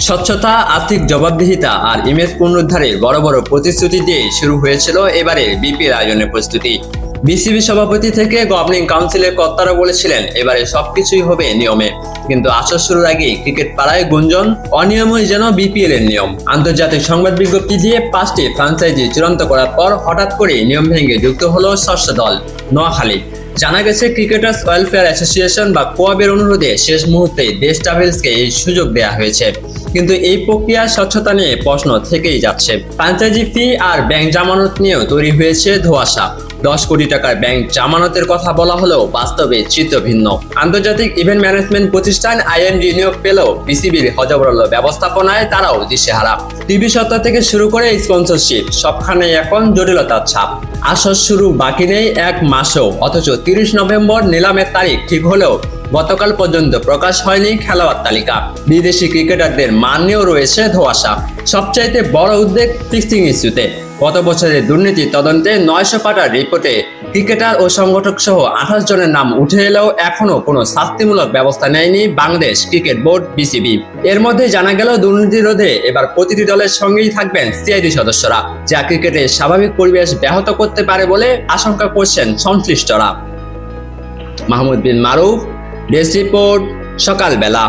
স্বচ্ছতা, আর্থিক জবাবদিহিতা আর ইমেজ পুনরুদ্ধারে বড় বড় প্রতিশ্রুতি দিয়ে শুরু হয়েছিল এবারে বিপিএল আয়োজনের প্রস্তুতি। বিসিবি সভাপতি থেকে গভর্নিং কাউন্সিলের কর্তারা বলেছিলেন এবারে সবকিছুই হবে নিয়মে, কিন্তু আসর শুরুর আগেই ক্রিকেট পাড়ায় গুঞ্জন অনিয়মই যেন বিপিএল এর নিয়ম। আন্তর্জাতিক সংবাদ বিজ্ঞপ্তি দিয়ে 5টি ফ্র্যাঞ্চাইজি চূড়ান্ত করার পর হঠাৎ করে নিয়ম ভেঙে যুক্ত হলো ষষ্ঠ দল নোয়াখালী। জানা গেছে ক্রিকেটার্স ওয়েলফেয়ার অ্যাসোসিয়েশন বা কোয়াবের অনুরোধে শেষ মুহূর্তে দেশ ট্রাভেলসকে এই সুযোগ দেওয়া হয়েছে, কিন্তু এই প্রক্রিয়ার স্বচ্ছতা নিয়ে প্রশ্ন থেকেই যাচ্ছে। ফ্র্যাঞ্চাইজি ফি আর ব্যাংক জামানত নিয়েও তৈরি হয়েছে ধোঁয়াশা। 10 কোটি টাকার ব্যাংক জামানতের কথা বলা হলেও বাস্তবে চিত্র ভিন্ন। আন্তর্জাতিক ইভেন্ট ম্যানেজমেন্ট প্রতিষ্ঠান আইএমজি নিয়োগ পেলেও বিসিবির হযবরল ব্যবস্থাপনায় তারাও দিশেহারা। টিভি সত্তা থেকে শুরু করে স্পন্সরশিপ সবখানে এখন জটিলতার ছাপ। আসর শুরু বাকি নেই এক মাসও, অথচ 30 নভেম্বর নিলামের তারিখ ঠিক হলেও গতকাল পর্যন্ত প্রকাশ হয়নি খেলোয়াড় তালিকা। বিদেশি ক্রিকেটারদের মান নিয়েও রয়েছে ধোঁয়াশা। সবচাইতে বড় উদ্বেগ ফিক্সিং ইস্যুতে। গত বছরের দুর্নীতি তদন্তে 900 পাতার রিপোর্টে ক্রিকেটার ও সংগঠক সহ 28 জনের নাম উঠে এলেও এখনো কোনো শাস্তিমূলক ব্যবস্থা নেয়নি বাংলাদেশ ক্রিকেট বোর্ড বিসিবি। এর মধ্যে জানা গেল দুর্নীতি রোধে এবার প্রতিটি দলের সঙ্গেই থাকবেন সিআইডি সদস্যরা, যা ক্রিকেটের স্বাভাবিক পরিবেশ ব্যাহত করতে পারে বলে আশঙ্কা করছেন সংশ্লিষ্টরা। মাহমুদ বিন মারুফ, ডেস্ক রিপোর্ট, সকালবেলা।